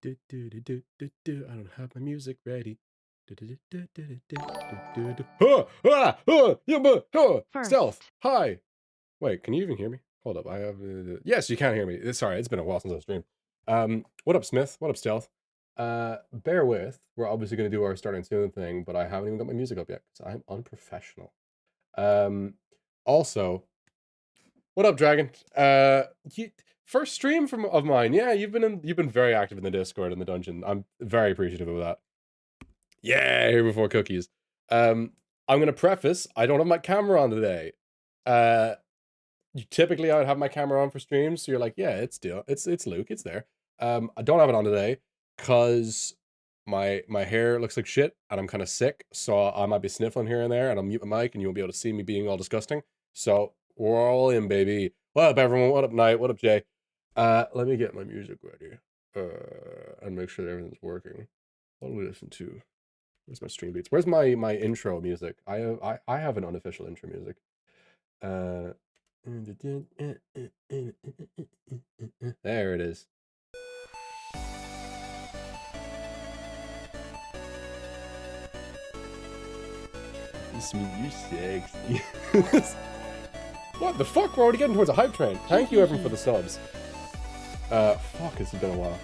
I don't have my music ready. Stealth. First. Hi. Wait, can you even hear me? Hold up. I have. Yes, you can hear me. Sorry, it's been a while since I streamed. What up, Smith? What up, Stealth? Bear with. We're obviously going to do our starting soon thing, but I haven't even got my music up yet because I'm unprofessional. Also, what up, Dragon? First stream of mine. Yeah, you've been very active in the Discord and the dungeon. I'm very appreciative of that. Yeah, here before cookies. I'm gonna preface. I don't have my camera on today. Typically I would have my camera on for streams, so you're like, yeah, it's Luke, it's there. I don't have it on today because my hair looks like shit and I'm kind of sick, so I might be sniffling here and there, and I'll mute my mic and you won't be able to see me being all disgusting. So we're all in, baby. What up, everyone? What up, Knight? What up, Jay? Let me get my music ready. And make sure that everything's working. What do we listen to? Where's my stream beats? Where's my intro music? I have an unofficial intro music. There it is. You're sexy. What the fuck? We're already getting towards a hype train. Thank you, everyone, for the subs. Fuck, it's been a while.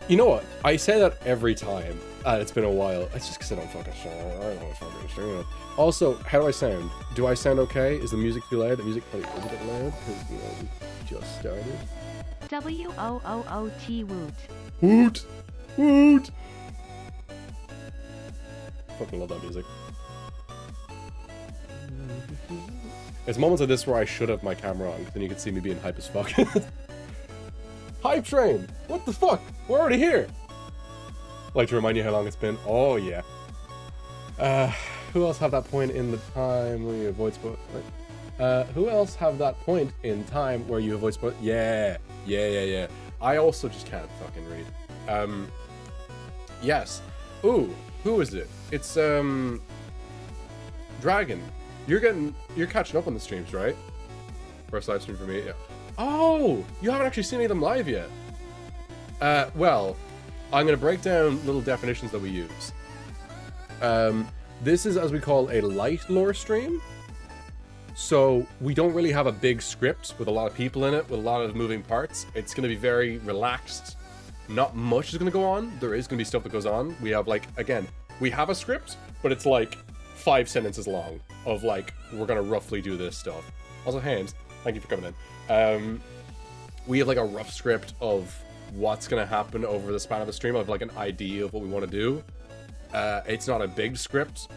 You know what? I say that every time. It's been a while. It's just because I don't fucking sing. I don't fucking sing. Also, how do I sound? Do I sound okay? Is the music too loud? The music is a bit loud because, you know, we just started. WOOOT woot. Woot! Woot! Fucking love that music. It's moments like this where I should have my camera on, because then you can see me being hype as fuck. Hype train! What the fuck? We're already here! Like to remind you how long it's been. Oh yeah. Who else have that point in the time where you avoid spoil? Who else have that point in time where you avoid spoil? Yeah. I also just can't fucking read. Yes. Ooh, who is it? It's Dragon. You're catching up on the streams, right? First live stream for me, yeah. Oh, you haven't actually seen any of them live yet. Well, I'm going to break down little definitions that we use. This is, as we call, a light lore stream. So we don't really have a big script with a lot of people in it, with a lot of moving parts. It's going to be very relaxed. Not much is going to go on. There is going to be stuff that goes on. We have, like, again, we have a script, but it's like 5 sentences long of, like, we're going to roughly do this stuff. Also, Hans, thank you for coming in. We have, like, a rough script of what's gonna happen over the span of the stream. I have like an idea of what we want to do. It's not a big script,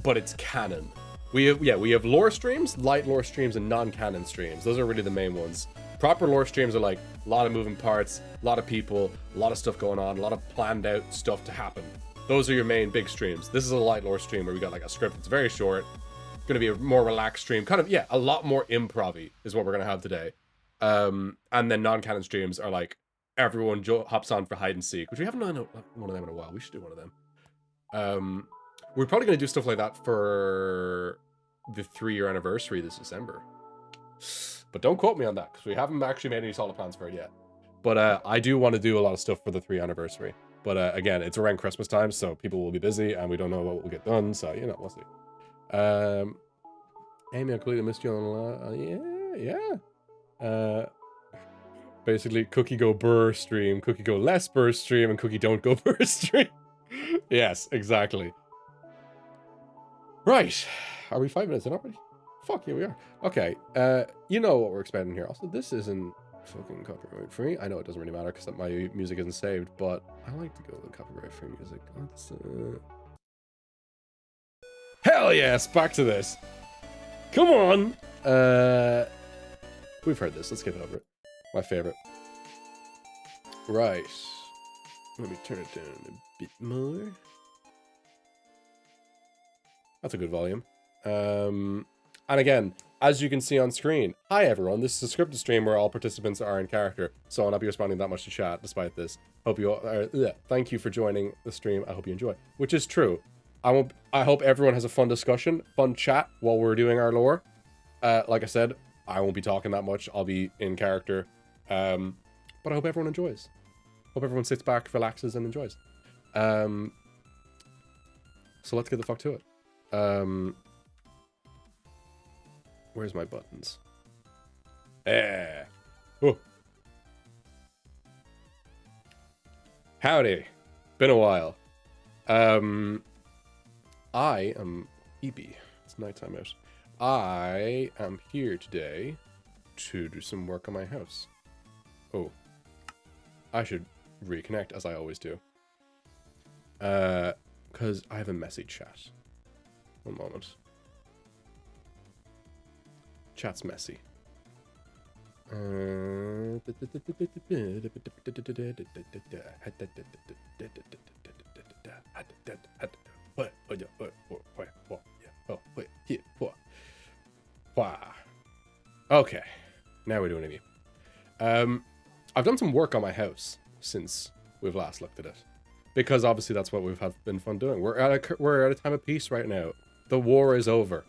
but it's canon. We have lore streams, light lore streams, and non-canon streams. Those are really the main ones. Proper lore streams are like a lot of moving parts, a lot of people, a lot of stuff going on, a lot of planned out stuff to happen. Those are your main big streams. This is a light lore stream where we got like a script that's very short. Gonna be a more relaxed stream, kind of, yeah, a lot more improv-y is what we're gonna have today. And then non-canon streams are like everyone hops on for hide and seek, which we haven't done one of them in a while. We should do one of them. We're probably going to do stuff like that for the 3-year anniversary this December. But don't quote me on that, because we haven't actually made any solid plans for it yet. But I do want to do a lot of stuff for the 3 anniversary. But again, it's around Christmas time, so people will be busy, and we don't know what will get done, so, you know, we'll see. Amy, I completely missed you on yeah. Basically, Cookie go burr stream, Cookie go less burr stream, and Cookie don't go burr stream. Yes, exactly. Right. Are we 5 minutes in already? Fuck, yeah, we are. Okay, you know what we're expecting here. Also, this isn't fucking copyright free. I know it doesn't really matter because my music isn't saved, but I like to go with copyright free music. Let's, Hell yes, back to this. Come on. We've heard this. Let's get over it. My favorite. Right. Let me turn it down a bit more. That's a good volume. And again, as you can see on screen, hi everyone, this is a scripted stream where all participants are in character, so I'll not be responding that much to chat despite this. Hope you all, thank you for joining the stream. I hope you enjoy. Which is true. I hope everyone has a fun discussion, fun chat while we're doing our lore. Like I said, I won't be talking that much. I'll be in character. But I hope everyone enjoys. Hope everyone sits back, relaxes, and enjoys. So let's get the fuck to it. Where's my buttons? Oh. Howdy. Been a while. I am Eb. It's nighttime out. I am here today to do some work on my house. Oh. I should reconnect, as I always do. Because I have a messy chat. One moment. Chat's messy. Okay, now we're doing it. I've done some work on my house since we've last looked at it, because obviously that's what we've been fun doing. We're at a time of peace right now. The war is over.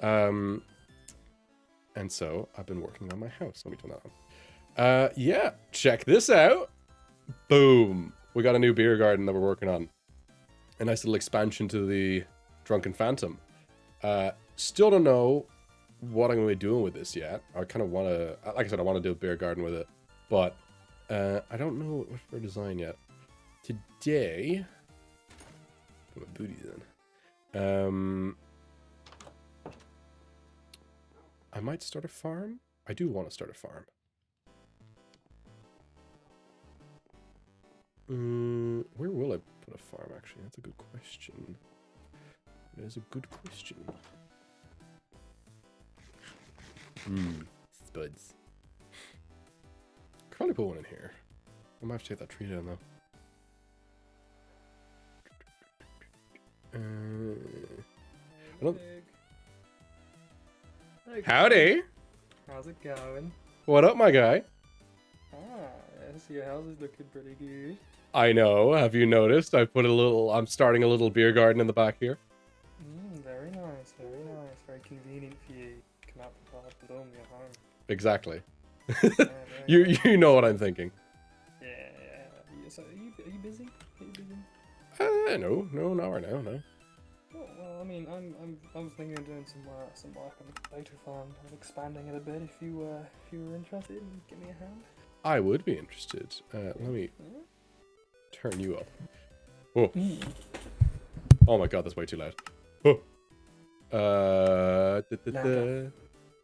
And so I've been working on my house. Let me turn that on. Yeah, check this out. Boom. We got a new beer garden that we're working on. A nice little expansion to the Drunken Phantom. Still don't know what I'm going to be doing with this yet. I kind of want to, like I said, I want to do a beer garden with it. But I don't know what for design yet. Today, put my booties in. I might start a farm. I do want to start a farm. Where will I put a farm, actually? That's a good question. That is a good question. Spuds. Could probably put one in here. I might have to take that tree down, though. I don't... Howdy! How's it going? What up, my guy? Yes, your house is looking pretty good. I know. Have you noticed? I put a little... I'm starting a little beer garden in the back here. Very nice, very nice. Very convenient for you. Come out from far below your home. Exactly. Yeah, you know what I'm thinking. Yeah. So, are you busy? Are you busy? No, not right now, no. Oh, well, I mean, I was thinking of doing some work on the potato farm and expanding it a bit. If you were interested, give me a hand. I would be interested. Let me turn you up. Oh. Oh my god, that's way too loud. Oh.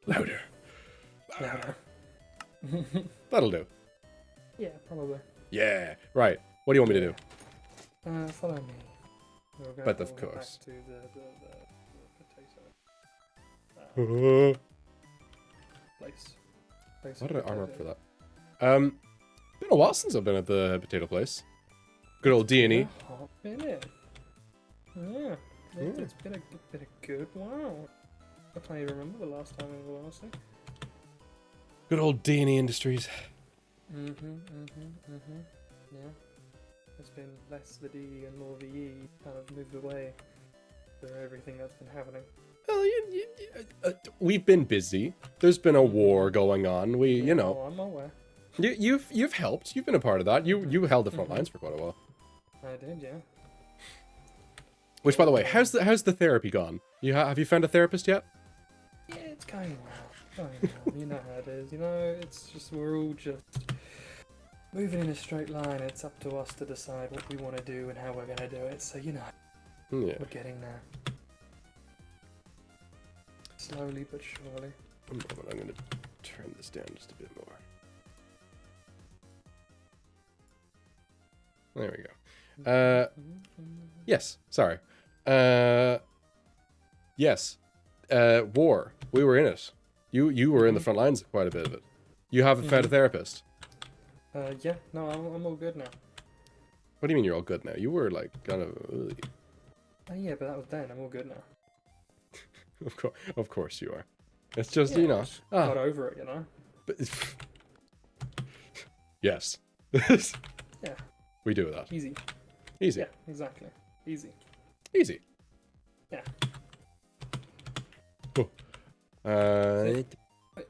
Louder. That'll do. Yeah, probably. Yeah. Right. What do you want me to do? Follow me. But of course. Back to the potato place. Why did I armor up for that? Been a while since I've been at the potato place. Good old D&E. Been it? Yeah. It's been a good while. I can't even remember the last time, in all honesty. Good old D&E Industries. Yeah. There's been less the D and more the E, kind of moved away for everything that's been happening. Well, we've been busy. There's been a war going on. You know. Oh, I'm aware. You've helped. You've been a part of that. You held the front lines for quite a while. I did, yeah. Which, by the way, how's the therapy gone? Have you found a therapist yet? Yeah, it's going well. You know how it is. You know, it's just we're all just moving in a straight line. It's up to us to decide what we want to do and how we're going to do it. So, you know, Yeah. we're getting there. Slowly but surely. I'm going to turn this down just a bit more. There we go. Yes. Sorry. Yes. War. We were in it. You were in the front lines quite a bit of it. You haven't found a therapist. Yeah. No, I'm all good now. What do you mean you're all good now? You were like kind of. Yeah, but that was then. I'm all good now. Of course you are. It's just Got over it, you know. But yes. Yeah. We do that. Easy. Easy. Yeah, exactly. Easy. Easy. Yeah. Oh.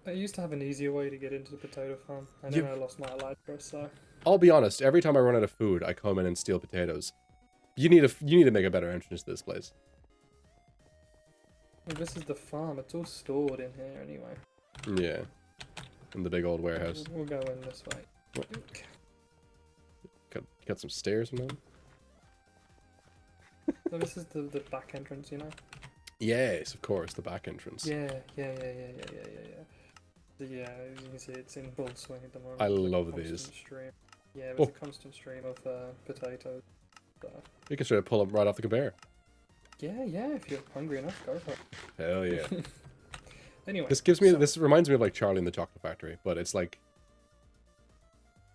I used to have an easier way to get into the potato farm, and then I lost my Elytra, so... I'll be honest, every time I run out of food, I come in and steal potatoes. You need to make a better entrance to this place. Well, this is the farm. It's all stored in here anyway. Yeah. In the big old warehouse. We'll go in this way. What? Got some stairs in them. So this is the back entrance, you know? Yes, of course, the back entrance. Yeah. Yeah, as you can see, it's in full swing at the moment. I It's like a love constant these. Stream. Yeah, there's a constant stream of potatoes. You can try to pull them right off the conveyor. Yeah, if you're hungry enough, go for it. Hell yeah. Anyway. This reminds me of like Charlie in the Chocolate Factory, but it's like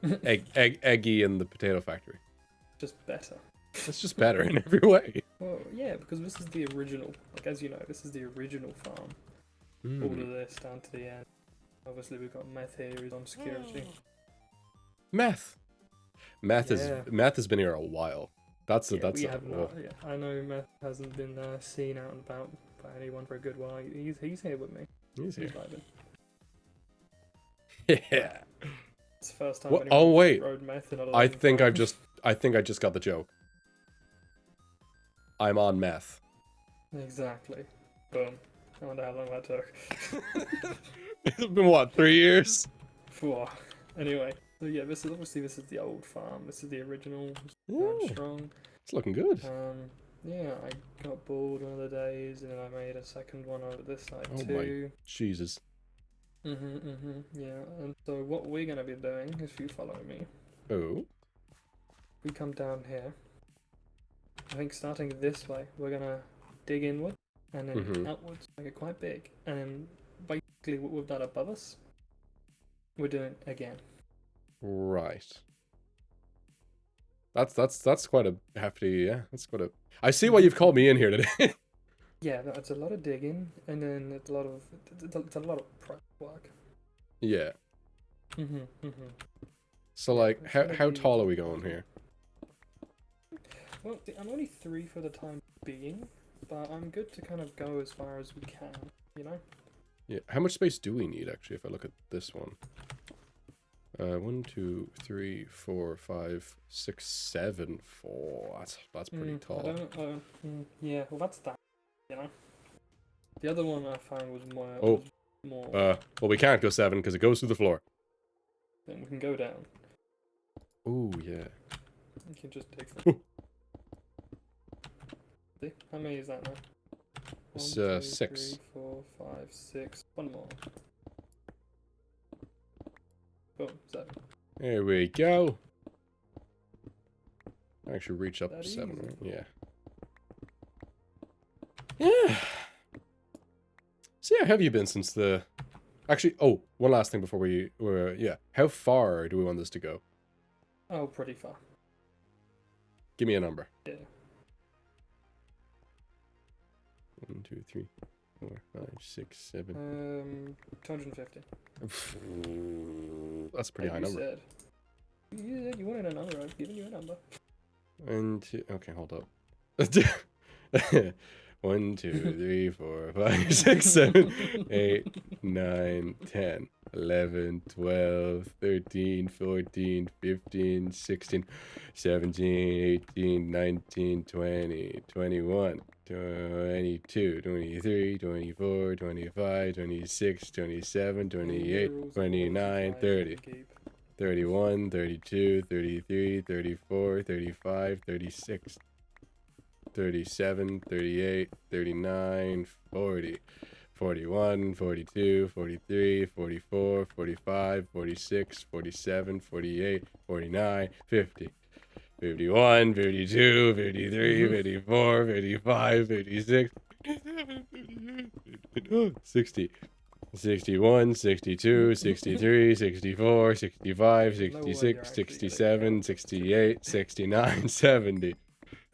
Eggy in the Potato Factory. Just better. It's just better in every way. Well, yeah, because this is the original. Like, as you know, this is the original farm. All of this down to the end. Obviously, we've got meth here who's on security. Meth has been here a while. That's we have not. Yeah, I know meth hasn't been seen out and about by anyone for a good while. He's here with me. He's here. Vibing. Yeah. It's the first time. Oh wait. Rode meth in a I think I just got the joke. I'm on meth. Exactly. Boom. I wonder how long that took. It's been what, 3 years? Anyway, so yeah, this is the old farm. This is the original. Yeah. Strong. It's looking good. Yeah, I got bored one of the days, and then I made a second one over this side too. Oh my Jesus. Yeah, and so what we're gonna be doing, if you follow me, Oh. we come down here. I think starting this way, we're gonna dig inward and then outwards, make it quite big, and then basically what we've done above us, we're doing again. Right. That's quite a hefty. Yeah, that's quite a. I see why you've called me in here today. Yeah, it's a lot of digging, and then it's a lot of prep work. Yeah. So like, how tall are we going here? Well, I'm only 3 for the time being, but I'm good to kind of go as far as we can, you know? Yeah. How much space do we need actually? If I look at this one. 1, 2, 3, 4, 5, 6, 7. 4. That's pretty tall. Yeah. Well, that's that. You know. The other one I found was more. Well, we can't go 7 because it goes through the floor. Then we can go down. Ooh, yeah. You can just dig them. See? How many is that now? 1, It's 2, 6. 3, 4, 5, 6. One more. Boom, 7. There we go. I actually reach up That to 7, easy. right? Yeah. Yeah. So yeah, how have you been since the... Actually, oh, one last thing before yeah. How far do we want this to go? Oh, pretty far. Give me a number. Yeah. 1, 2, 3, 4, 5, 6, 7. 250. That's a pretty high number. Said. You said you wanted a number. I've given you a number. And okay, hold up. 1, 2, 3, 4, 5, 6, 7, 8, 9, 10, 11, 12, 13, 14, 15, 16, 17, 18, 19, 20, 21, 22, 23, 24, 25, 26, 27, 28, 29, 30, 31, 32, 33, 34, 35, 36, 37, 38, 39, 40, 41, 42, 43, 44, 45, 46, 47, 48, 49, 50, 51, 52, 53, 54, 55, 56, 60, 61, 62, 63, 64, 65, 66, 67, 68, 69, 70.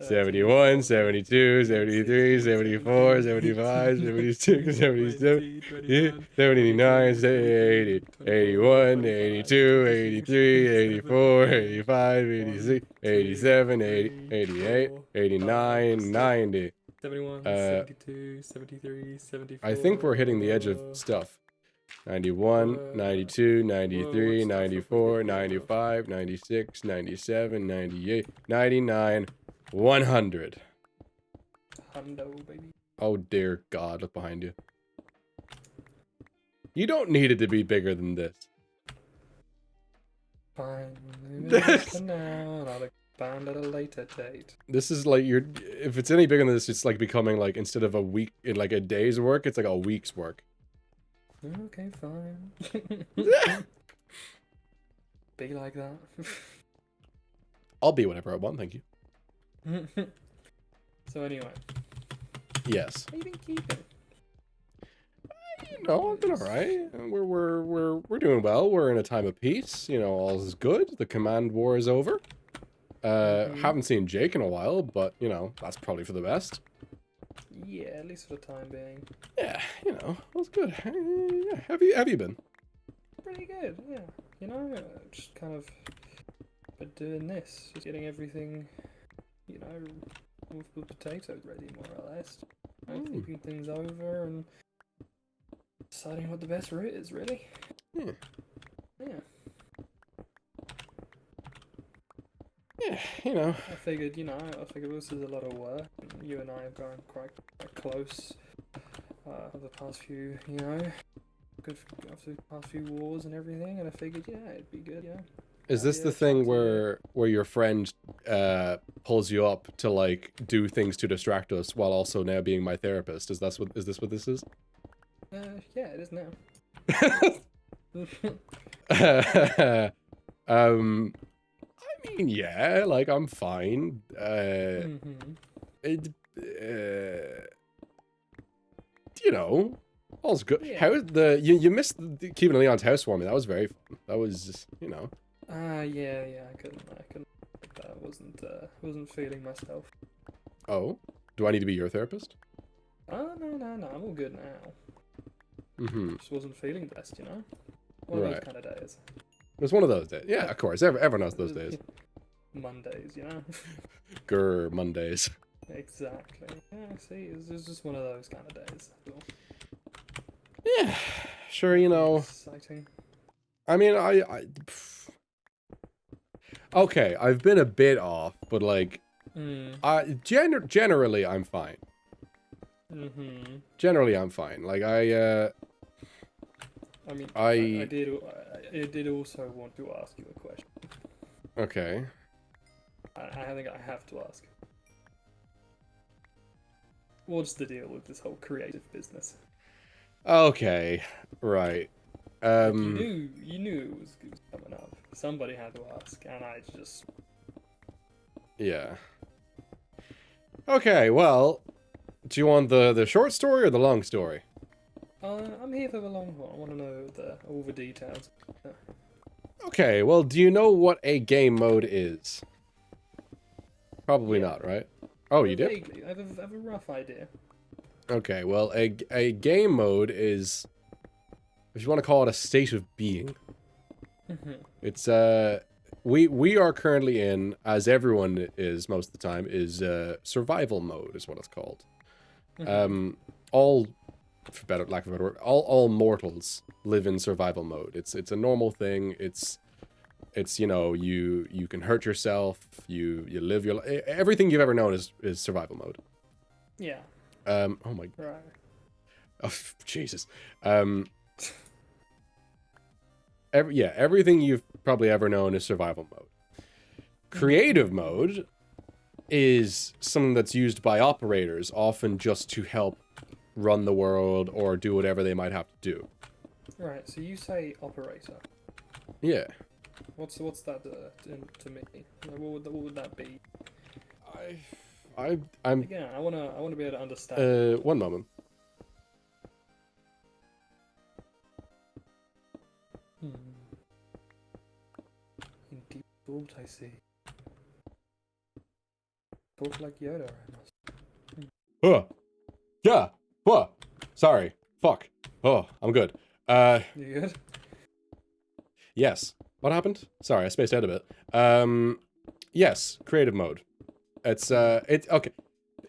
71, 72, 73, 74, 75, 76, 77, 79, 80, 81, 82, 83, 84, 85, 86, 87, 88, 89, 90. 71, 72, 73, 74. I think we're hitting the edge of stuff. 91, 92, 93, what's stuff have we 94, been doing? 95, 96, 97, 98, 99, 100. Hundo, baby. Oh dear God, look behind you. You don't need it to be bigger than this. Fine, leave it for now, and I'll expand at a later date. This is like if it's any bigger than this, it's like becoming like, instead of a week, in like a day's work, it's like a week's work. Okay, fine. Be like that. I'll be whatever I want, thank you. So anyway, Yes. how you been keeping? You know, I've been alright. We're doing well. We're in a time of peace. You know, all is good. The command war is over. Haven't seen Jake in a while, but you know, that's probably for the best. Yeah, at least for the time being. Yeah, you know, that's good. Yeah. Have you been? Pretty good, yeah. You know, just kind of been doing this, just getting everything, you know, with potatoes ready, more or less. Thinking things over and deciding what the best route is, really. Yeah. Yeah. Yeah, you know. I figured this is a lot of work, and you and I have gone quite close over the past few, you know, after the past few wars and everything, and I figured, yeah, it'd be good, yeah. Is this the thing where your friend pulls you up to like do things to distract us while also now being my therapist? Is this what this is? Yeah, it is now. I mean, yeah, like I'm fine. You know, all's good. Yeah. How you missed keeping Leon's housewarming? That was very fun. That was just, you know. Yeah, I couldn't. I wasn't feeling myself. Oh, do I need to be your therapist? Oh no, I'm all good now. Just wasn't feeling the best, you know. One of those kind of days. It was one of those days. Yeah, of course. Everyone knows those days. Mondays, you know. Grr, Mondays. Exactly. Yeah, see, it's just one of those kind of days. Cool. Yeah, sure. You know. Exciting. I mean, okay, I've been a bit off, but like, generally I'm fine. Generally I'm fine. Like I mean, I did also want to ask you a question. Okay. I think I have to ask. What's the deal with this whole creative business? Okay, right. You knew it was coming up. Somebody had to ask, and I just... Yeah. Okay, well, do you want the short story or the long story? I'm here for the long one. I want to know all the details. Okay, well, do you know what a game mode is? Probably not, right? Oh, you did? Vaguely. I have a rough idea. Okay, well, a game mode is, if you want to call it, a state of being. It's we are currently in, as everyone is most of the time, is survival mode is what it's called. All, for lack of a better word, all mortals live in survival mode. It's a normal thing. It's you know, you can hurt yourself. You live your everything you've ever known is survival mode. Yeah. Oh my. Right. Oh Jesus. Everything you've probably ever known is survival mode. Creative mode is something that's used by operators, often just to help run the world or do whatever they might have to do. Right. So you say operator. Yeah. What's that to me? What would that be? I'm. Again, I wanna be able to understand. One moment. In deep thought, I see. Talk like Yoda, I must. Yeah. Sorry. Fuck. Oh, I'm good. You good? Yes. What happened? Sorry, I spaced out a bit. Yes, creative mode. It's okay.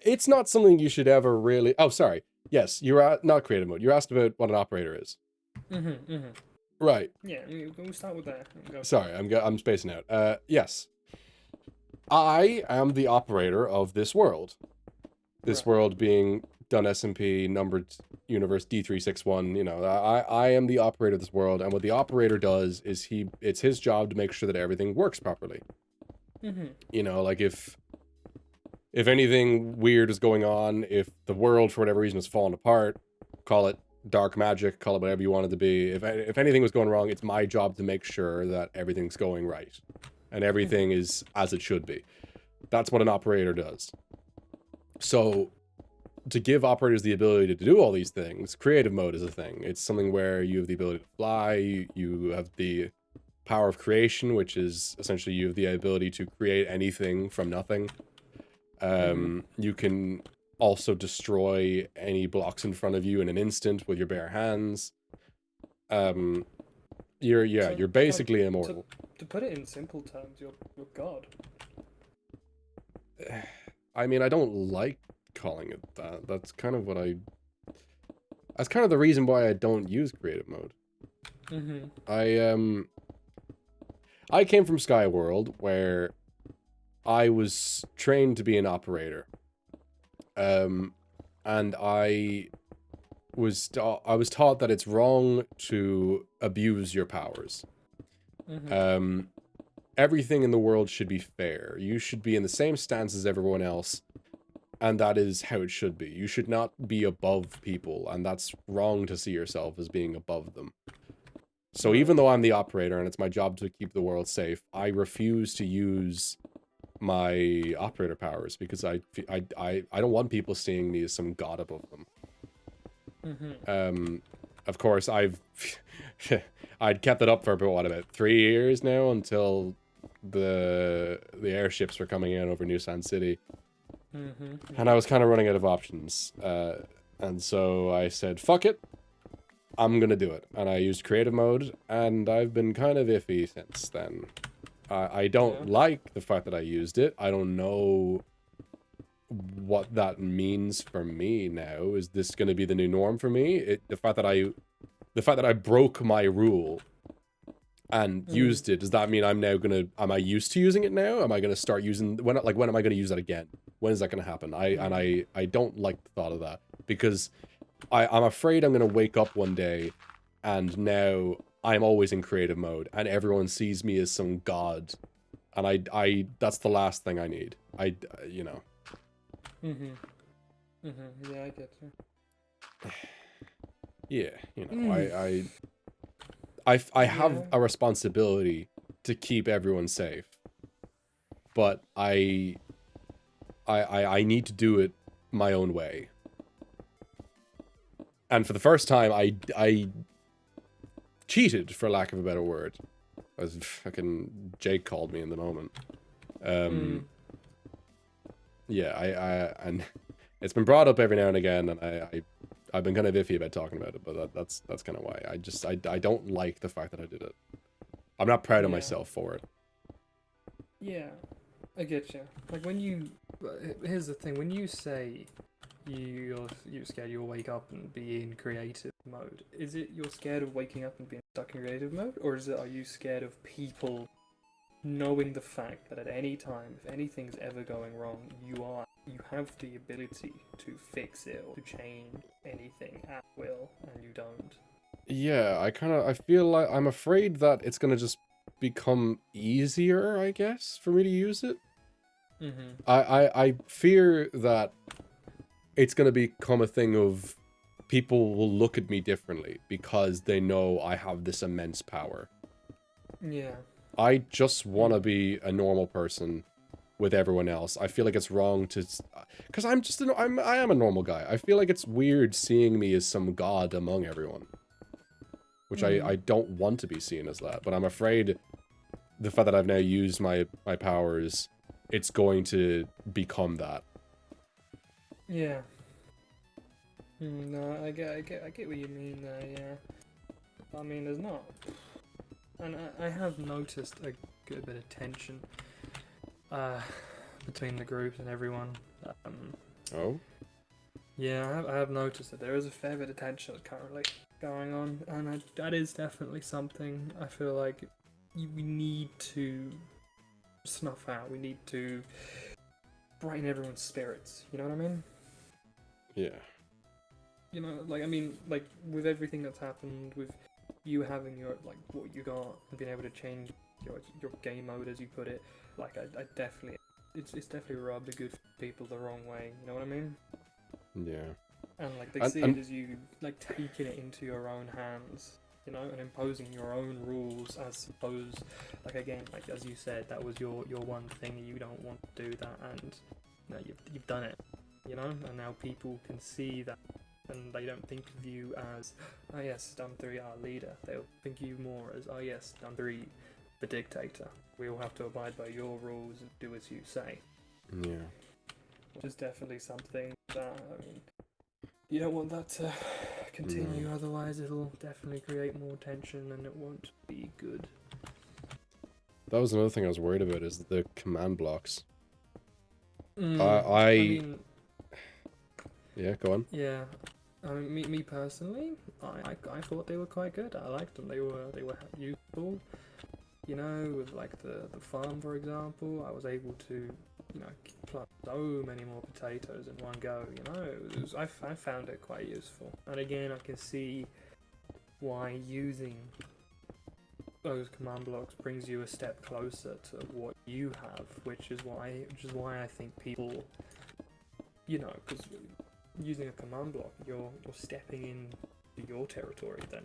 It's not something you should ever really... Oh, sorry. Yes, you're not creative mode. You asked about what an operator is. Right. Yeah, we'll start with that. And go. Sorry, I'm spacing out. Yes. I am the operator of this world. This Right. world being Dunn SMP numbered universe D361. You know, I am the operator of this world, and what the operator does is it's his job to make sure that everything works properly. You know, like if anything weird is going on, if the world for whatever reason is falling apart, call it dark magic, call it whatever you want it to be. If anything was going wrong, it's my job to make sure that everything's going right and everything is as it should be. That's what an operator does. So to give operators the ability to do all these things, creative mode is a thing. It's something where you have the ability to fly, you have the power of creation, which is essentially you have the ability to create anything from nothing. You can also destroy any blocks in front of you in an instant with your bare hands. You're basically immortal. To put it in simple terms, you're God. I mean, I don't like calling it that. That's kind of the reason why I don't use creative mode. I came from Skyworld where I was trained to be an operator. And I was taught that it's wrong to abuse your powers. Everything in the world should be fair. You should be in the same stance as everyone else, and that is how it should be. You should not be above people, and that's wrong to see yourself as being above them. So even though I'm the operator and it's my job to keep the world safe, I refuse to use my operator powers because I don't want people seeing me as some god above them. Of course, I'd kept it up for about 3 years now until the airships were coming in over New Sand City, and I was kind of running out of options. And so I said, "Fuck it, I'm gonna do it." And I used creative mode, and I've been kind of iffy since then. I don't like the fact that I used it. I don't know what that means for me now. Is this going to be the new norm for me? The fact that I broke my rule and used it, does that mean am I used to using it now? Am I going to start using, when am I going to use that again? When is that going to happen? I don't like the thought of that, because I'm afraid I'm going to wake up one day and now I'm always in creative mode and everyone sees me as some god, and I that's the last thing I need. You know. Yeah, I get you. Yeah, you know, I have a responsibility to keep everyone safe, but I need to do it my own way. And for the first time, I cheated, for lack of a better word, as fucking Jake called me in the moment. Yeah, and it's been brought up every now and again, and I've been kind of iffy about talking about it, but that's kind of why. I don't like the fact that I did it. I'm not proud of myself for it. Yeah, I get you. Like here's the thing: when you say you're scared you'll wake up and be in creative mode, is it you're scared of waking up and being stuck in creative mode, or are you scared of people knowing the fact that at any time, if anything's ever going wrong, you have the ability to fix it or to change anything at will, and you don't? Yeah, I feel like I'm afraid that it's gonna just become easier, I guess, for me to use it. I fear that it's gonna become a thing of people will look at me differently because they know I have this immense power. Yeah. I just want to be a normal person with everyone else. I feel like it's wrong to, because I am a normal guy. I feel like it's weird seeing me as some god among everyone, which I don't want to be seen as that. But I'm afraid the fact that I've now used my powers, it's going to become that. Yeah. No, I get what you mean there. Yeah. I mean, there's not. And I have noticed a good bit of tension between the groups and everyone. Oh? Yeah, I have noticed that there is a fair bit of tension currently going on, and that is definitely something I feel like we need to snuff out. We need to brighten everyone's spirits. You know what I mean? Yeah. You know, like, I mean, like, with everything that's happened, with you having your, like, what you got, and being able to change your game mode, as you put it, like, I definitely, it's definitely rubbed the good people the wrong way, you know what I mean? Yeah. And, like, they see it as you, like, taking it into your own hands, you know, and imposing your own rules, as opposed, like, again, like, as you said, that was your one thing, you don't want to do that, and, you know, you've done it, you know, and now people can see that. And they don't think of you as, oh yes, Dunn3, our leader. They'll think of you more as, oh yes, Dunn3, the dictator. We all have to abide by your rules and do as you say. Yeah. Which is definitely something that, I mean, you don't want that to continue, otherwise it'll definitely create more tension and it won't be good. That was another thing I was worried about, is the command blocks. I mean... Yeah, go on. Yeah. I mean, me personally, I thought they were quite good. I liked them. They were useful. You know, with like the farm, for example, I was able to, you know, plant so many more potatoes in one go. You know, I found it quite useful. And again, I can see why using those command blocks brings you a step closer to what you have, which is why I think people, you know, because using a command block, you're stepping into your territory then.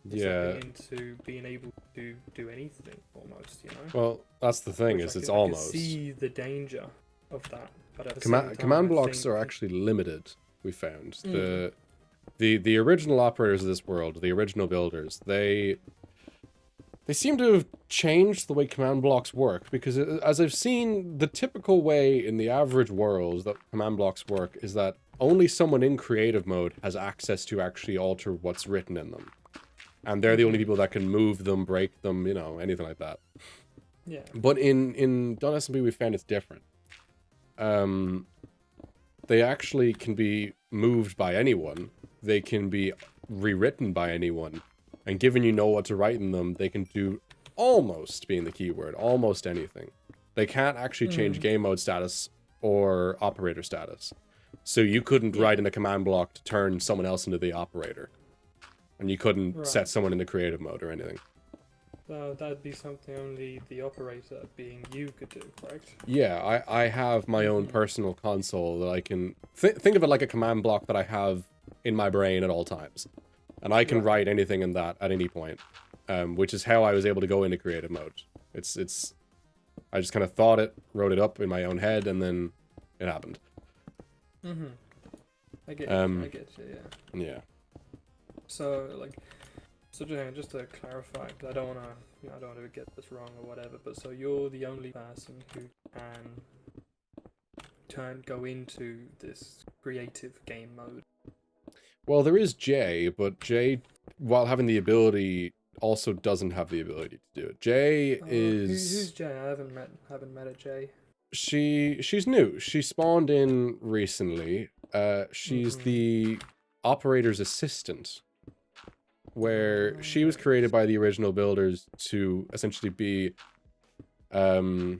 You're stepping into being able to do anything, almost, you know? Well, that's the thing, is it's almost... I can see the danger of that, but at the same time, command blocks are actually limited, we found. The original operators of this world, the original builders, they seem to have changed the way command blocks work, because as I've seen, the typical way in the average world that command blocks work is that only someone in creative mode has access to actually alter what's written in them. And they're the only people that can move them, break them, you know, anything like that. Yeah. But in Dunn3 SMP, we found it's different. They actually can be moved by anyone. They can be rewritten by anyone. And given you know what to write in them, they can do almost, being the key word, almost anything. They can't actually change game mode status or operator status. So you couldn't write in a command block to turn someone else into the operator. And you couldn't set someone into creative mode or anything. So that'd be something only the operator, being you, could do, correct? Yeah, I have my own personal console that I can... think of it like a command block that I have in my brain at all times. And I can write anything in that at any point. Which is how I was able to go into creative mode. It's... I just kind of thought it, wrote it up in my own head, and then it happened. I get you, yeah. Yeah. So, like, just to clarify, because I don't want to, I don't want to get this wrong or whatever, but so you're the only person who can go into this creative game mode. Well, there is Jay, but Jay, while having the ability, also doesn't have the ability to do it. Jay is... Who's Jay? I haven't met a Jay. She's new. She spawned in recently. She's the operator's assistant, where she was created by the original builders to essentially be for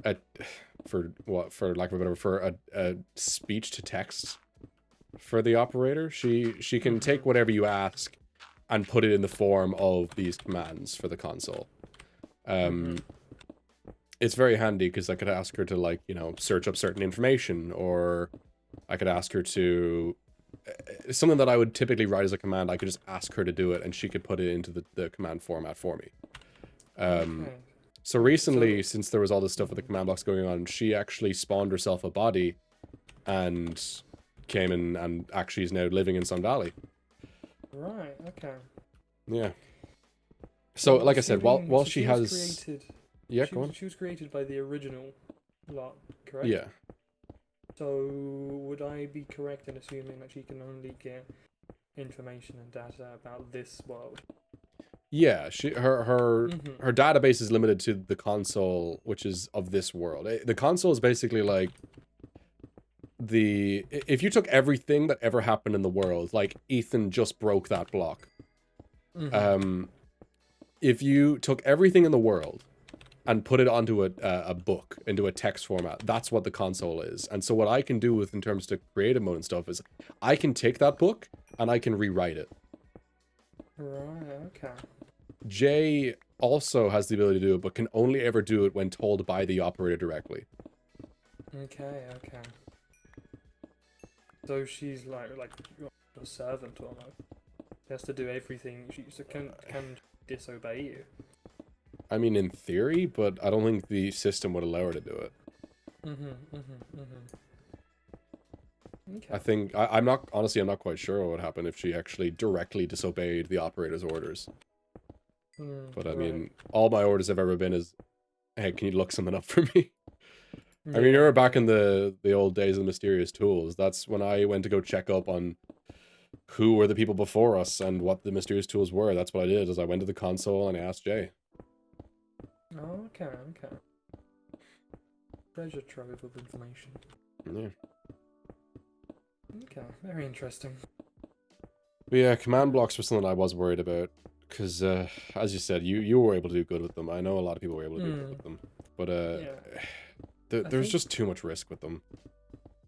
lack of a better, for a speech to text for the operator. She can take whatever you ask and put it in the form of these commands for the console. It's very handy because I could ask her to, like, you know, search up certain information, or I could ask her to... something that I would typically write as a command, I could just ask her to do it, and she could put it into the command format for me. So recently, since there was all this stuff with the command blocks going on, she actually spawned herself a body, and came in, and actually is now living in Sun Valley. Right, okay. Yeah. So, like I said, while she has... Created... Yeah, go on. She was created by the original lot, correct? Yeah. So, would I be correct in assuming that she can only get information and data about this world? Yeah, her database is limited to the console, which is of this world. The console is basically like if you took everything that ever happened in the world, like Ethan just broke that block. If you took everything in the world and put it onto a book, into a text format, that's what the console is. And so what I can do with, in terms to creative mode and stuff, is I can take that book and I can rewrite it. Right, okay. Jay also has the ability to do it, but can only ever do it when told by the operator directly. Okay. So she's like a servant almost. She has to do everything. She can disobey you. I mean, in theory, but I don't think the system would allow her to do it. Okay. I think, I'm not quite sure what would happen if she actually directly disobeyed the operator's orders. But I mean, all my orders have ever been is, hey, can you look something up for me? I mean, you're back in the old days of the mysterious tools. That's when I went to go check up on who were the people before us and what the mysterious tools were. That's what I did, is I went to the console and I asked Jay. Oh, okay. Treasure trove of information. Yeah. Okay, very interesting. But yeah, command blocks were something I was worried about. Because, as you said, you were able to do good with them. I know a lot of people were able to do good with them. But, there's just too much risk with them.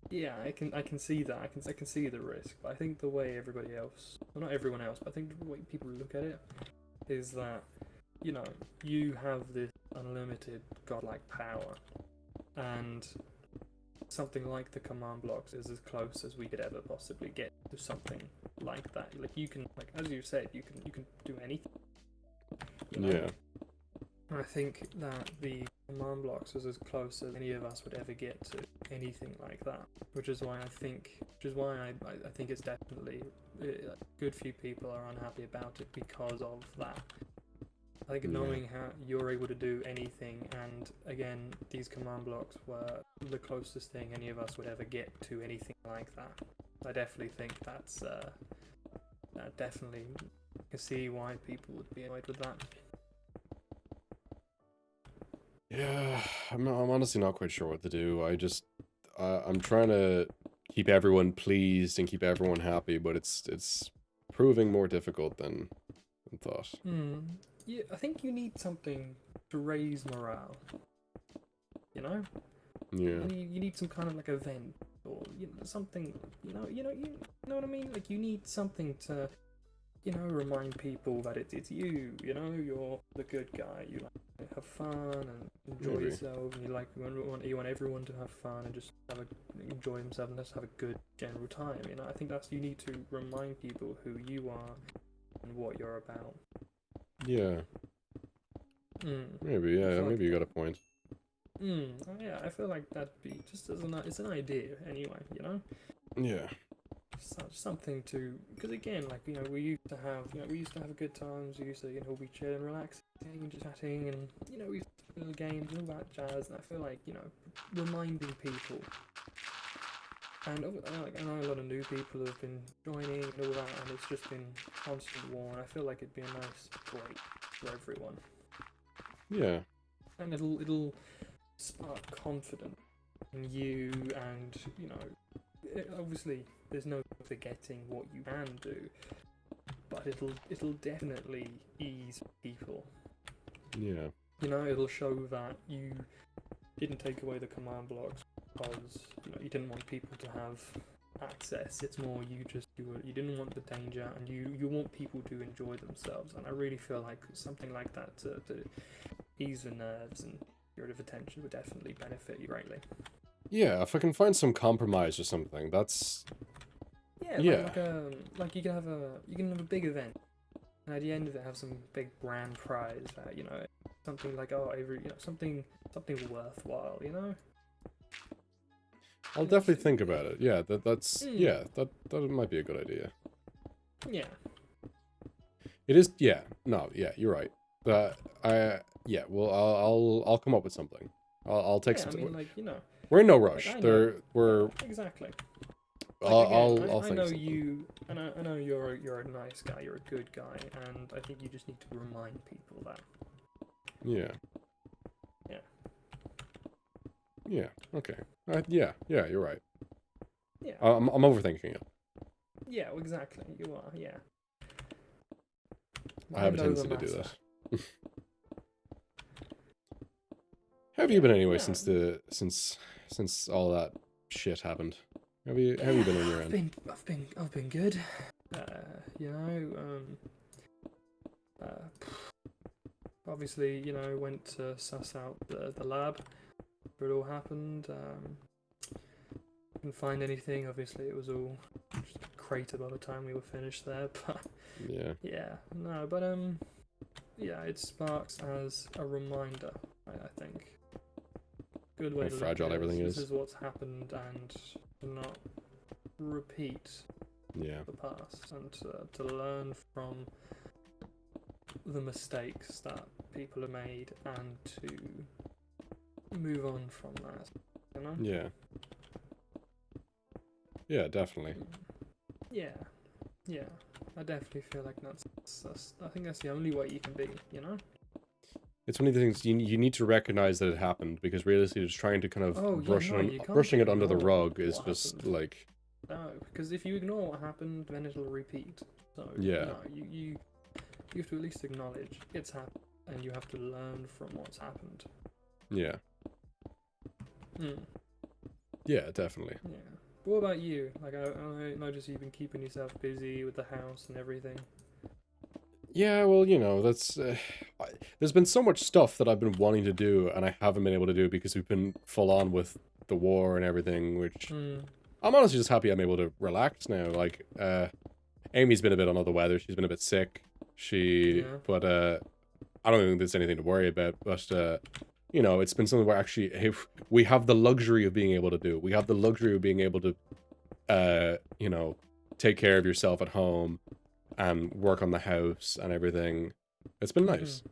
Yeah, I can see that. I can see the risk. But I think the way everybody else, well, not everyone else, but I think the way people look at it is that, you know, you have this unlimited godlike power, and something like the command blocks is as close as we could ever possibly get to something like that. Like, you can, like, as you said, you can do anything. You know? Yeah. I think that the command blocks is as close as any of us would ever get to anything like that, which is why I think it's definitely a good few people are unhappy about it because of that. I think knowing how you're able to do anything, and again, these command blocks were the closest thing any of us would ever get to anything like that. I definitely think that's definitely, I can see why people would be annoyed with that. Yeah, I'm honestly not quite sure what to do. I'm trying to keep everyone pleased and keep everyone happy, but it's proving more difficult than thought. Yeah, I think you need something to raise morale. You know? Yeah. You need some kind of like event, or something. You know what I mean? Like, you need something to, remind people that it's you. You know, you're the good guy. You like to have fun and enjoy yourself, and you want everyone to have fun and just enjoy themselves and just have a good general time. You know, I think you need to remind people who you are and what you're about. Yeah. Maybe, yeah, maybe you got a point. Yeah, I feel like that'd be just it's an idea anyway, you know? Yeah. Something to, because again, like, we used to have good times. We used to, we chill and relax, and just chatting, and we used to play little games and all that jazz. And I feel like, reminding people, and I know a lot of new people have been joining and all that, and it's just been constant war. And I feel like it'd be a nice break for everyone. Yeah. And it'll spark confidence in you, and obviously there's no forgetting what you can do, but it'll definitely ease people. Yeah. It'll show that you didn't take away the command blocks because you didn't want people to have access. It's more you didn't want the danger, and you want people to enjoy themselves. And I really feel like something like that to ease the nerves and get rid of attention would definitely benefit you greatly. Yeah, if I can find some compromise or something, that's... Yeah. Like you can have a big event, and at the end of it have some big brand prize that, something like, something worthwhile, I'll definitely think about it. Yeah, that might be a good idea. Yeah. It is, yeah. No, yeah, you're right. I'll come up with something. I'll take some time. We're in no rush. We're exactly. I'll I think know something. you, and I know you're a nice guy. You're a good guy, and I think you just need to remind people that. Yeah. Yeah. Yeah. Okay. Yeah. You're right. Yeah. I'm overthinking it. Yeah, well, exactly. You are. Yeah. I have a Mind over tendency to do matter. that. How have you Yeah. been anyway No. since all that shit happened? How have you been on your end? I've been good. You know, obviously, you know, went to suss out the lab where it all happened. Didn't find anything. Obviously, it was all just a crater by the time we were finished there. But Yeah. yeah, no, but yeah, it sparks as a reminder. I think good way How to look fragile at it everything This is. is what's happened, and to not repeat Yeah. the past, and to learn from the mistakes that people have made, and to move on from that. You know? Yeah. Yeah, definitely. Yeah, yeah. I definitely feel like that's I think that's the only way you can be. You know? It's one of the things you need to recognize that it happened, because realistically, just trying to kind of Oh yeah, no, you can't brushing it under the ignore rug is what just happened. like, No, because if you ignore what happened, then it'll repeat. So yeah. no, you have to at least acknowledge it's happened, and you have to learn from what's happened. Yeah. Hmm. Yeah, definitely. Yeah. But what about you? Like, I noticed you've been keeping yourself busy with the house and everything. Yeah, well, you know, that's there's been so much stuff that I've been wanting to do and I haven't been able to do because we've been full on with the war and everything, which Hmm. I'm honestly just happy I'm able to relax now. Like, Amy's been a bit under the weather. She's been a bit sick. Yeah. But I don't think there's anything to worry about. But you know, it's been something where actually we have the luxury of being able to do. We have the luxury of being able to, you know, take care of yourself at home and work on the house and everything. It's been nice.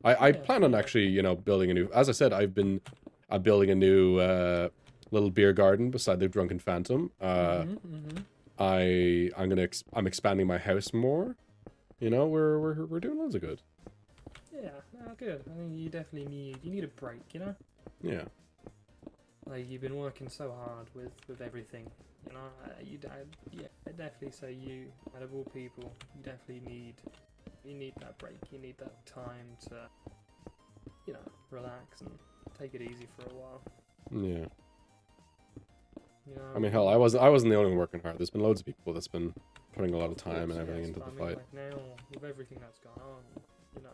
I Yeah. plan on Yeah. actually, you know, building a new. As I said, I'm building a new little beer garden beside the Drunken Phantom. I'm expanding my house more. You know, we're doing loads of good. Yeah. No, good. I think you need a break. You know. Yeah. Like you've been working so hard with everything. You know. I definitely say you, out of all people, you need that break. You need that time to, you know, relax and take it easy for a while. Yeah. You know, I mean, hell, I wasn't the only one working hard. There's been loads of people that's been putting a lot of Of time course, and everything yes, into but the I mean, fight. like now, with everything that's gone on, you know,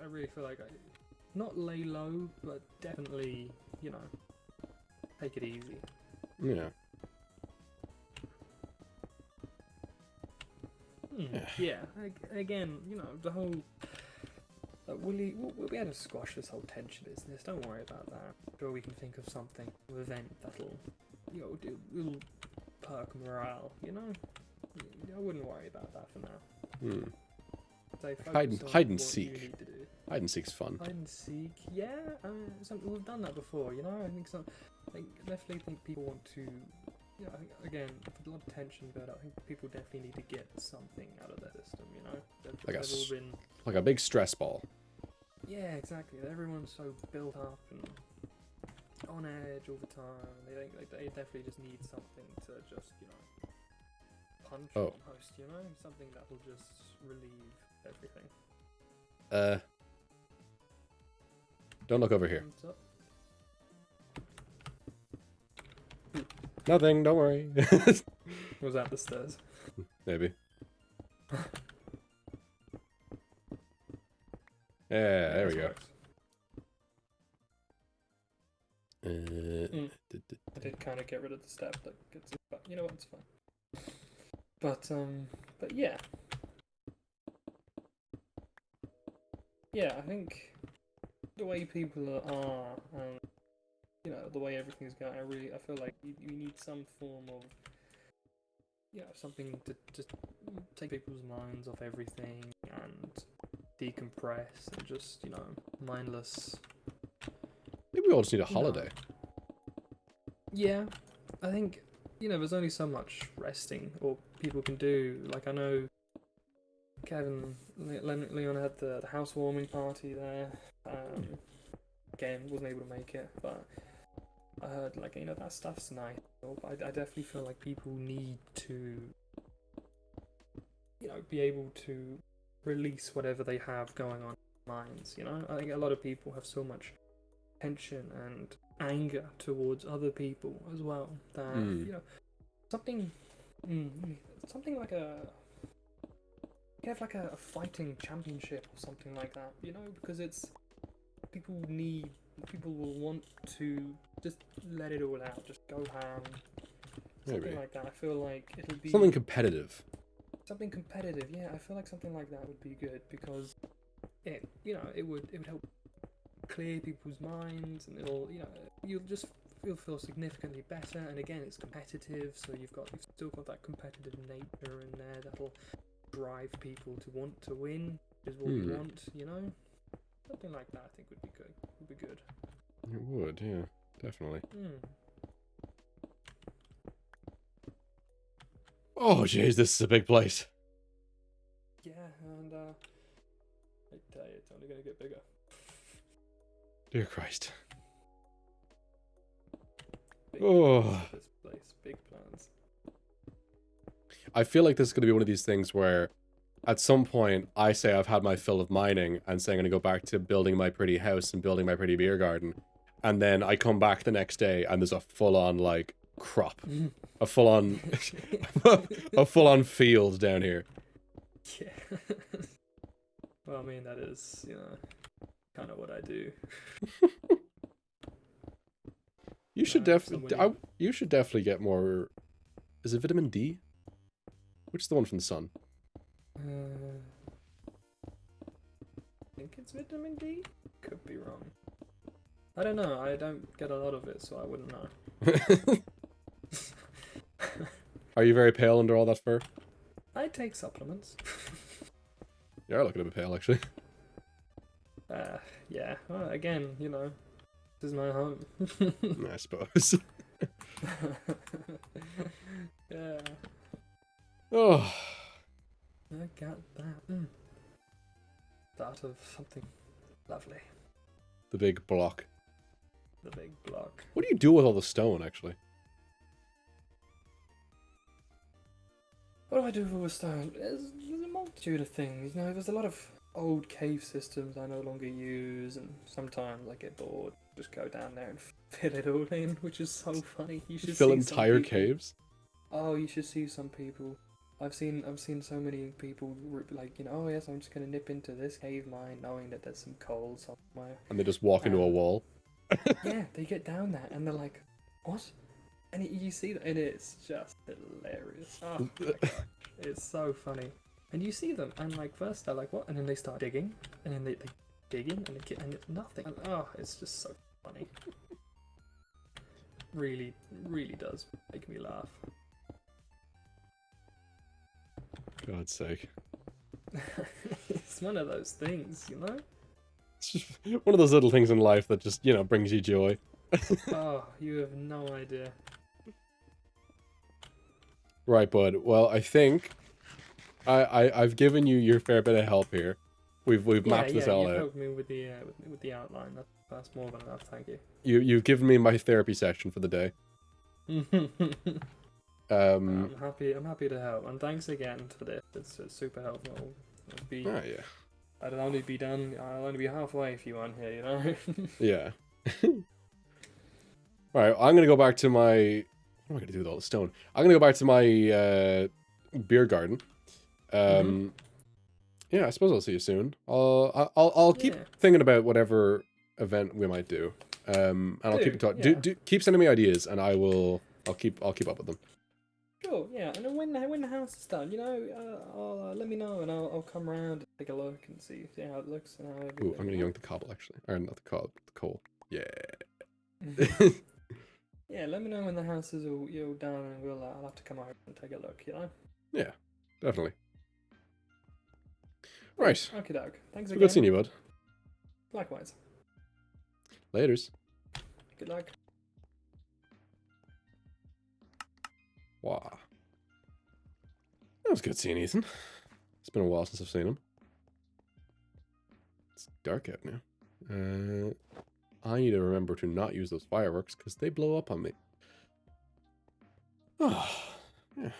I really feel like not lay low, but definitely, you know, take it easy. Yeah. Yeah. Again, you know, the whole. We'll be able to squash this whole tension business. Don't worry about that. I'm sure we can think of something, an event that'll, you know, it'll perk morale. You know, I wouldn't worry about that for now. Say focus on Hide and what seek. you need to do. Hide and seek's fun. Hide and seek, yeah. We've done that before, you know. I definitely think people want to. You know, I think again, with a lot of tension build up, I think people definitely need to get something out of their system. You know, Like all been. Like a big stress ball. Yeah, exactly. Everyone's so built up and on edge all the time. They definitely just need something to just, you know, punch almost. You know, something that will just relieve everything. Don't look over here. What's up? Nothing, don't worry. Was that the stairs? Maybe. Yeah, there we go. I did kind of get rid of the step that gets it, but you know what, it's fine. But yeah. Yeah, I think the way people are, and you know, the way everything's going, I feel like you need some form of, you know, something to just take people's minds off everything and decompress and just, you know, mindless. Maybe we all just need a holiday. Yeah, I think, you know, there's only so much resting or people can do. Like, I know Leon had the housewarming party there. Again, wasn't able to make it, but like, you know, that stuff's nice. But I definitely feel like people need to, you know, be able to release whatever they have going on in their minds. You know, I think a lot of people have so much tension and anger towards other people as well that you know something, something like a. You have like a fighting championship or something like that, you know, because it's people will want to just let it all out, just go ham, something like that. I feel like it'll be something competitive. Something competitive, yeah. I feel like something like that would be good because it, you know, it would help clear people's minds and it'll, you know, you'll feel significantly better. And again, it's competitive, so you've still got that competitive nature in there that'll drive people to want to win, is what we want, you know? Something like that I think would be good. It would, yeah, definitely. Oh jeez, this is a big place. Yeah, and I tell you, it's only gonna get bigger. Dear Christ. Big plans for this place, big plans. I feel like this is going to be one of these things where at some point I say I've had my fill of mining and say I'm going to go back to building my pretty house and building my pretty beer garden. And then I come back the next day and there's a full-on, like, crop. A full-on... a full-on field down here. Yeah. Well, I mean, that is, you know, kind of what I do. You should definitely... You should definitely get more... Is it vitamin D? Which is the one from the sun? I think it's vitamin D? Could be wrong. I don't know, I don't get a lot of it, so I wouldn't know. Are you very pale under all that fur? I take supplements. You are looking a bit pale, actually. Yeah. Well, again, you know, this is my home. I suppose. Yeah. Oh. I got that. Start of something lovely. The big block. The big block. What do you do with all the stone, actually? What do I do with all the stone? There's a multitude of things. You know, there's a lot of old cave systems I no longer use, and sometimes I get bored. Just go down there and fill it all in, which is so funny. You should fill see entire caves? Oh, you should see some people. I've seen so many people like, you know, oh yes, I'm just gonna nip into this cave mine, knowing that there's some coal somewhere. And they just walk into a wall. Yeah, they get down there and they're like, what? And you see that, and it's just hilarious. Oh my gosh, it's so funny. And you see them, and like first they're like, what? And then they start digging, and then they dig in, and it's nothing. And oh, it's just so funny. Really, really does make me laugh. God's sake. It's one of those things, you know? It's just one of those little things in life that just, you know, brings you joy. Oh, you have no idea. Right, bud. Well, I think I've given you your fair bit of help here. We've mapped this all out. You helped me with the outline. That's more than enough. Thank you. You've given me my therapy session for the day. I'm happy to help, and thanks again for this. It's super helpful. Yeah. I'll only be halfway if you want here, you know. Yeah. All right, I'm gonna go back to my. What am I gonna do with all the stone? I'm gonna go back to my beer garden. Yeah, I suppose I'll see you soon. I'll keep thinking about whatever event we might do. And I'll keep in touch. Yeah. Keep sending me ideas, and I'll keep up with them. Sure, yeah. And then when the house is done, you know, let me know, and I'll come around and take a look and see how it looks and how. Ooh, I'm gonna yoink the cobble actually, or not the cobble, the coal. Yeah. Yeah, let me know when the house is all done, and I'll have to come over and take a look. You know. Yeah, definitely. Right. Okay, Doug. Thanks again. Good seeing you, bud. Likewise. Laters. Good luck. Wow. That was good seeing Ethan. It's been a while since I've seen him. It's dark out now. I need to remember to not use those fireworks because they blow up on me. Oh, yeah.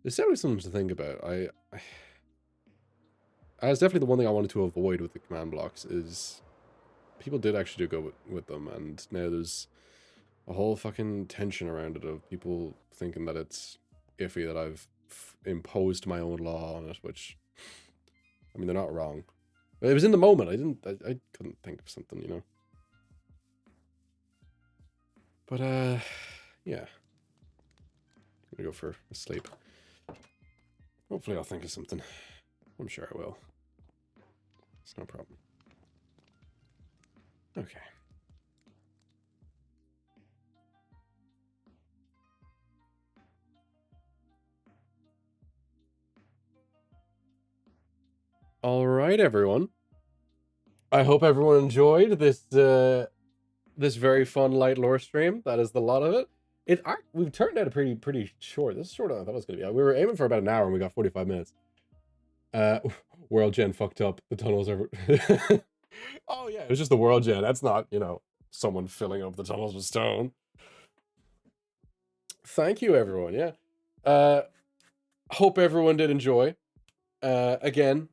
There's definitely something to think about. That's definitely the one thing I wanted to avoid with the command blocks is people did actually do go with them, and now there's a whole fucking tension around it of people thinking that it's iffy that I've imposed my own law on it, which, I mean, they're not wrong. But it was in the moment. I couldn't think of something, you know. But, yeah. I'm gonna go for a sleep. Hopefully I'll think of something. I'm sure I will. It's no problem. Okay. All right, everyone. I hope everyone enjoyed this this very fun light lore stream. That is the lot of it. We've turned out a pretty short. This is shorter than I thought it was gonna be. We were aiming for about an hour and we got 45 minutes. World gen fucked up. The tunnels are oh yeah, it was just the world gen. That's not, you know, someone filling up the tunnels with stone. Thank you, everyone. Yeah. Hope everyone did enjoy. Again,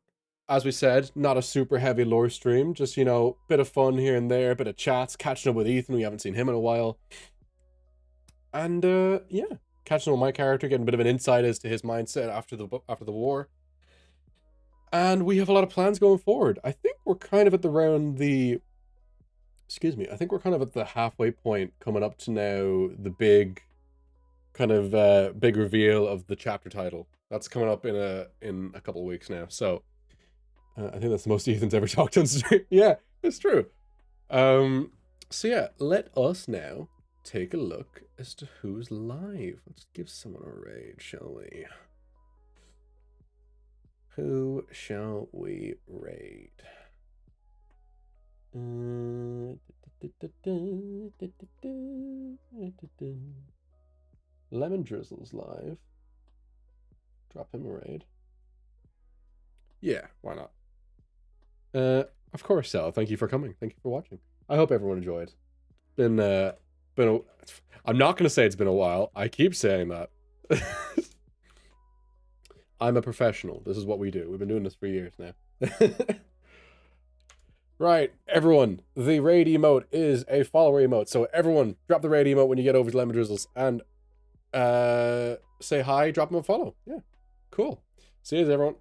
as we said, not a super heavy lore stream. Just, you know, bit of fun here and there, bit of chats, catching up with Ethan. We haven't seen him in a while. And yeah, catching up with my character, getting a bit of an insight as to his mindset after the war. And we have a lot of plans going forward. I think we're kind of at I think we're kind of at the halfway point coming up to now the big kind of big reveal of the chapter title. That's coming up in a couple of weeks now. So I think that's the most Ethan's ever talked on stream. Yeah, it's true. So yeah, let us now take a look as to who's live. Let's give someone a raid, shall we? Who shall we raid? Lemon Drizzle's live. Drop him a raid. Yeah, why not? Of course, Sal. Thank you for coming. Thank you for watching. I hope everyone enjoyed. I'm not gonna say it's been a while. I keep saying that. I'm a professional. This is what we do. We've been doing this for years now. Right, everyone. The raid emote is a follower emote. So everyone, drop the raid emote when you get over to Lemon Drizzles and say hi, drop them a follow. Yeah, cool. See you, everyone.